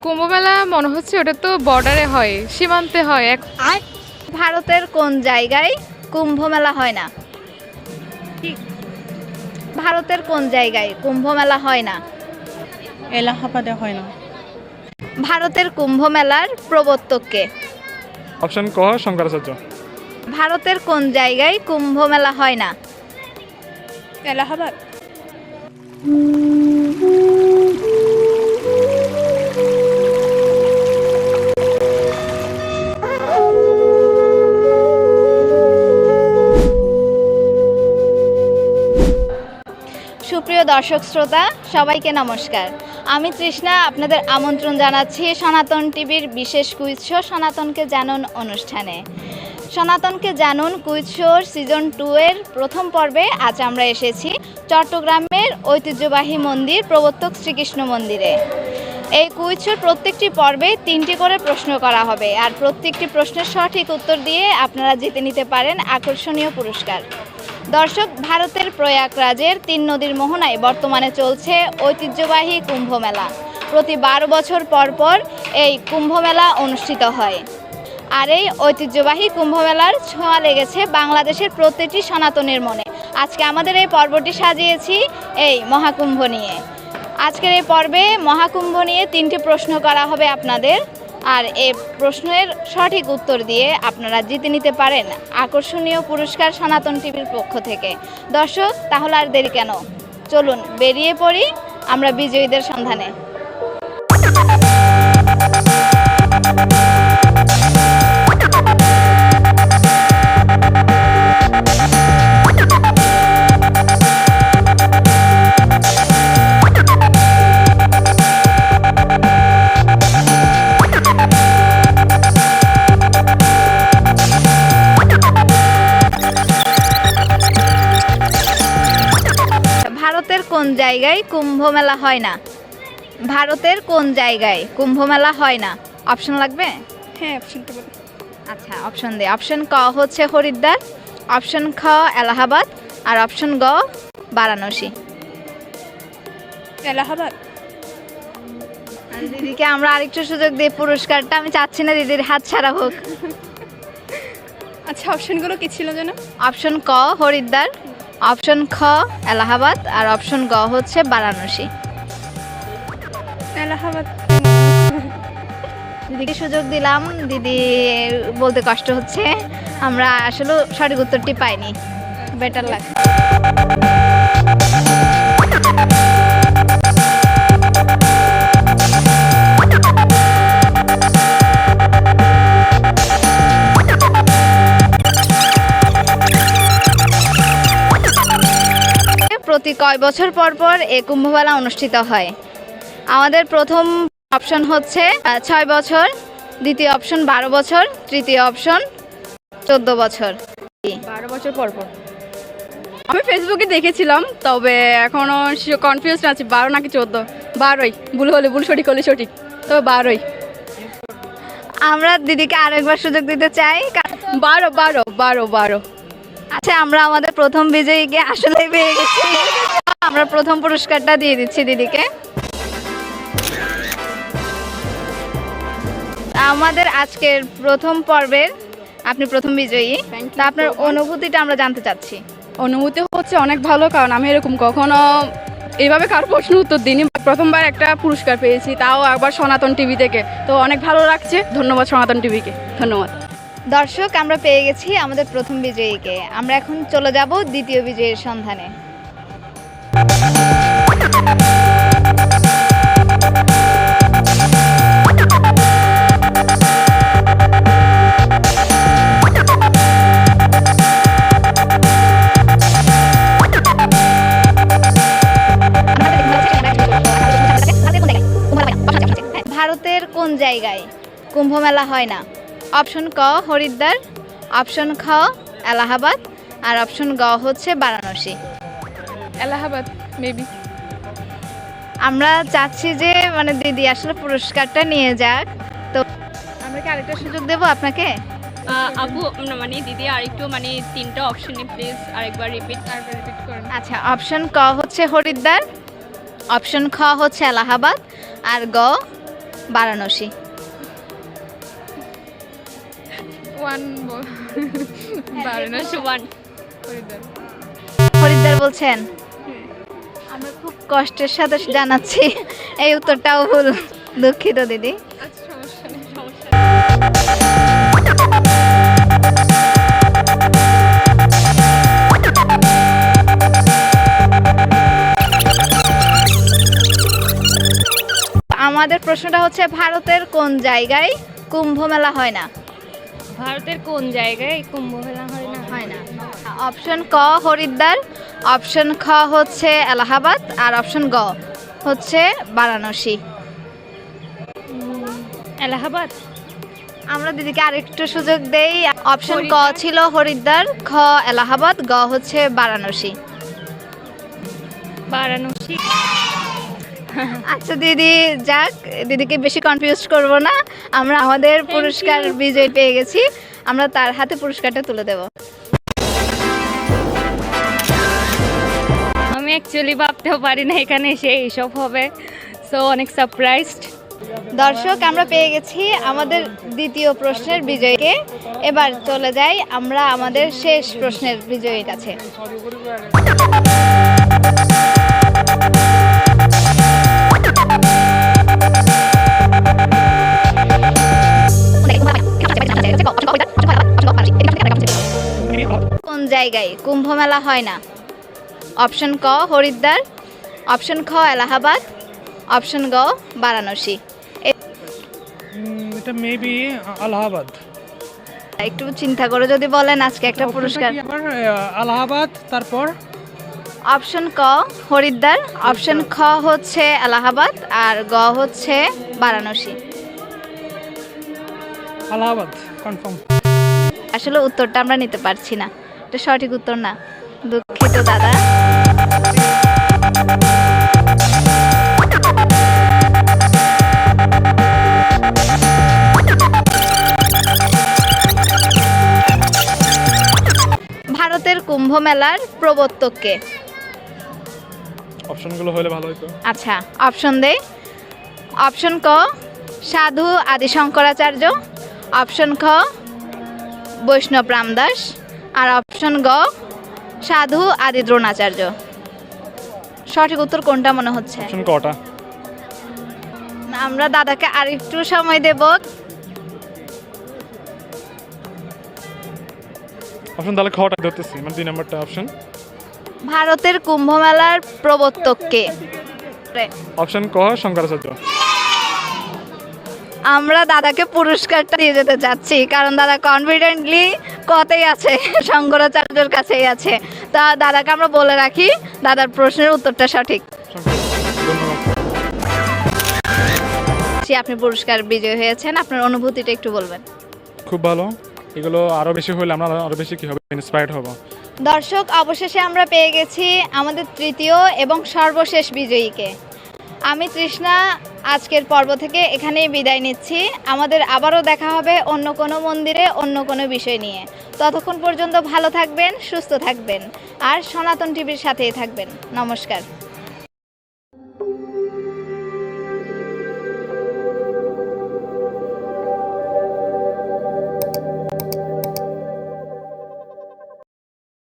কুম্ভমেলা মনে হচ্ছে ওটা তো বর্ডারে হয়, সীমান্তে হয়। আর ভারতের কোন জায়গায় কুম্ভ মেলা হয় না? ভারতের কোন জায়গায় কুম্ভ মেলা হয় না? এলাহাবাদে হয় না। ভারতের কুম্ভ মেলার প্রবর্তক কে? অপশন ক শঙ্করাচার্য। ভারতের কোন জায়গায় কুম্ভ মেলা হয় না? এলাহাবাদ। সুপ্রিয় দর্শক শ্রোতা সবাইকে নমস্কার। আমি তৃষ্ণা আপনাদের আমন্ত্রণ জানাচ্ছি সনাতন টিভির বিশেষ কুইজ শো সনাতনকে জানুন অনুষ্ঠানে। সনাতনকে জানুন কুইজ শোর সিজন 2 এর প্রথম পর্বে আজ আমরা এসেছি চট্টগ্রামের ঐতিহ্যবাহী মন্দির প্রবর্তক শ্রীকৃষ্ণ মন্দিরে। এই কুইজ শোর প্রত্যেকটি পর্বে 3টি করে প্রশ্ন করা হবে, আর প্রত্যেকটি প্রশ্নের সঠিক উত্তর দিয়ে আপনারা জিতে নিতে পারেন আকর্ষণীয় পুরস্কার। দর্শক, ভারতের প্রয়াগরাজের 3 নদীর মোহনায় বর্তমানে চলছে ঐতিহ্যবাহী কুম্ভ মেলা। প্রতি 12 বছর পর পর এই কুম্ভ মেলা অনুষ্ঠিত হয়, আর এই ঐতিহ্যবাহী কুম্ভ মেলার ছোঁয়া লেগেছে বাংলাদেশের প্রত্যেকটি সনাতনের মনে। আজকে আমাদের এই পর্বটি সাজিয়েছি এই মহাকুম্ভ নিয়ে। আজকের এই পর্বে মহাকুম্ভ নিয়ে 3টি প্রশ্ন করা হবে আপনাদের, আর এই প্রশ্নের সঠিক উত্তর দিয়ে আপনারা জিতে নিতে পারেন আকর্ষণীয় পুরস্কার সনাতন টিভির পক্ষ থেকে। দর্শক, তাহলে আর দেরি কেন, চলুন বেরিয়ে পড়ি আমরা বিজয়ীদের সন্ধানে। ভারতের কোন জায়গায় কুম্ভ মেলা হয় না? ভারতের কোন জায়গায় কুম্ভ মেলা হয় না? অপশন লাগবে? হ্যাঁ, অপশনটা বলুন। আচ্ছা, অপশন দে। অপশন ক হচ্ছে হরিদ্বার, অপশন খ এলাহাবাদ, আর অপশন গ বারাণসী। এলাহাবাদ। আর দিদিকে আমরা আরেকটু সুযোগ দিই পুরস্কারটা। আমি চাচ্ছি না দিদির হাত ছাড়া হোক। আচ্ছা, অপশনগুলো কি ছিল যেন? অপশন ক হরিদ্বার, অপশন খ এলাহাবাদ, আর অপশন গ হচ্ছে বারাণসী। এলাহাবাদ। দিদিকে সুযোগ দিলাম, দিদি বলতে কষ্ট হচ্ছে। আমরা আসলে সঠিক উত্তরটি পাইনি। বেটার লাগ। প্রতি কয় বছর পর পর এই কুম্ভমেলা অনুষ্ঠিত হয়? আমাদের প্রথম অপশন হচ্ছে 6 বছর, দ্বিতীয় অপশন 12 বছর, তৃতীয় অপশন 14 বছর। 12 বছর পর পর আমি ফেসবুকে দেখেছিলাম, তবে এখনো কনফিউজ আছি 12 নাকি 14। 12ই, ভুল হলে ভুল, সঠিক হলে সঠিক, তবে 12ই। আমরা দিদিকে আরেকবার সুযোগ দিতে চাই। 12 12 12 12। আচ্ছা, আমরা আমাদের প্রথম বিজয়ীকে আসলে পেয়ে গেছি। আমরা প্রথম পুরস্কারটা দিয়ে দিচ্ছি দিদিকে। আমাদের আজকের প্রথম পর্বের আপনি প্রথম বিজয়ী। তা আপনার অনুভূতিটা আমরা জানতে চাচ্ছি। অনুভূতি হচ্ছে অনেক ভালো, কারণ আমি এরকম কখনো এইভাবে কারো প্রশ্ন উত্তর দিইনি। প্রথমবার একটা পুরস্কার পেয়েছি, তাও একবার সনাতন টিভি থেকে, তো অনেক ভালো লাগছে। ধন্যবাদ সনাতন টিভিকে, ধন্যবাদ। দর্শক, আমরা পেয়ে গেছি আমাদের প্রথম বিজয়ীকে। আমরা এখন চলে যাব দ্বিতীয় বিজয়ীর সন্ধানে। ভারতের কোন জায়গায় কুম্ভ মেলা হয় না? অপশন ক হরিদ্বার, অপশন খ এলাহাবাদ, আর অপশন গ হচ্ছে বারাণসী। এলাহাবাদ মেবি। আমরা চাচ্ছি যে দিদি আসলে পুরস্কারটা নিয়ে যাক, তো আমরা কি আরেকটা সুযোগ দেবো আপনাকে? আপু দিদি আরেকটু 3টা অপশনে প্লিজ আরেকবার রিপিট করেন। আচ্ছা, অপশন ক হচ্ছে হরিদ্বার, অপশন খ হচ্ছে এলাহাবাদ, আর গ বারাণসী। One Varanasi one Haridwar. হরিদ্বার বলছেন? আমরা খুব কষ্টের সাথে জানাচ্ছি এই উত্তরটাও ভুল, দুঃখিত দিদি। আচ্ছা সমস্যা নেই। সমস্যা নেই। আমাদের প্রশ্নটা হচ্ছে ভারতের কোন জায়গায় কুম্ভ মেলা হয় না? ভারতের কোন জায়গায় কুম্ভ মেলা হয় না? হয় না। অপশন ক হরিদ্বার, অপশন খ হচ্ছে এলাহাবাদ, আর অপশন গ হচ্ছে বারাণসী। এলাহাবাদ। আমরা দিদিকে আরেকটু সুযোগ দেই। অপশন ক হরিদ্বার। ছিল হরিদ্বার, খ এলাহাবাদ, গ হচ্ছে বারাণসী। বারাণসী। আচ্ছা দিদি, যাক, দিদিকে বেশি কনফিউজ করব না। আমরা আমাদের পুরস্কার বিজয় পেয়ে গেছি, আমরা তার হাতে পুরস্কারটা তুলে দেব। আমি অ্যাকচুয়ালি ভাবতেও পারি না এখানে এসে এইসব হবে, সো অনেক সারপ্রাইজড। দর্শক, আমরা পেয়ে গেছি আমাদের দ্বিতীয় প্রশ্নের বিজয়ীকে। এবার চলে যাই আমরা আমাদের শেষ প্রশ্নের বিজয়ীর কাছে। কোন জায়গায় কুম্ভ মেলা হয় না? অপশন ক হরিদ্বার, অপশন খ এলাহাবাদ, অপশন গ বারাণসী। এটা মেবি আলাহাবাদ। একটু চিন্তা করে যদি বলেন, আজকে একটা পুরস্কার। আবার আলাহাবাদ, তারপর অপশন ক হরিদ্বার, অপশন খ হচ্ছে এলাহাবাদ, আর গ হচ্ছে বারাণসী। আলাহাবাদ কনফার্ম। আসলে উত্তরটা আমরা নিতে পারছি না, এটা সঠিক উত্তর না, দুঃখিত দাদা। ভারতের কুম্ভ মেলার প্রবর্তক কে? অপশনগুলো হলে ভালো হতো। আচ্ছা, অপশন দেই। অপশন ক সাধু আদি শঙ্করাচার্য, অপশন খ বৈষ্ণব রামদাস, আর অপশন গ সাধু আদি দ্রোণাচার্য। সঠিক উত্তর কোনটা মনে হচ্ছে? অপশন কটা? আমরা দাদাকে আরেকটু সময় দেব। অপশন তাহলে খটা ধরতেছি, মানে 2 নম্বরটা অপশন। ভারতের কুম্ভ মেলার প্রবর্তক কে? অপশন ক শঙ্করাচার্য। আমরা দাদাকে পুরস্কারটা দিয়ে যেতে চাচ্ছি, কারণ দাদা কনফিডেন্টলি কতেই আছে, শঙ্করাচার্যের কাছেই আছে। তা দাদাকে আমরা বলে রাখি, দাদার প্রশ্নের উত্তরটা সঠিক। ধন্যবাদ। আপনি পুরস্কার বিজয়ী হয়েছেন, আপনার অনুভূতিটা একটু বলবেন। খুব ভালো, এগুলো আরো বেশি হলে আমরা আরো বেশি কি হবে, ইন্সপায়ার্ড হব। দর্শক, অবশেষে আমরা পেয়ে গেছি আমাদের তৃতীয় এবং সর্বশেষ বিজয়ীকে। আমি তৃষ্ণা আজকের পর্ব থেকে এখানেই বিদায় নিচ্ছি। আমাদের আবারও দেখা হবে অন্য কোনো মন্দিরে অন্য কোনো বিষয় নিয়ে। ততক্ষণ পর্যন্ত ভালো থাকবেন, সুস্থ থাকবেন, আর সনাতন টিভির সাথেই থাকবেন। নমস্কার।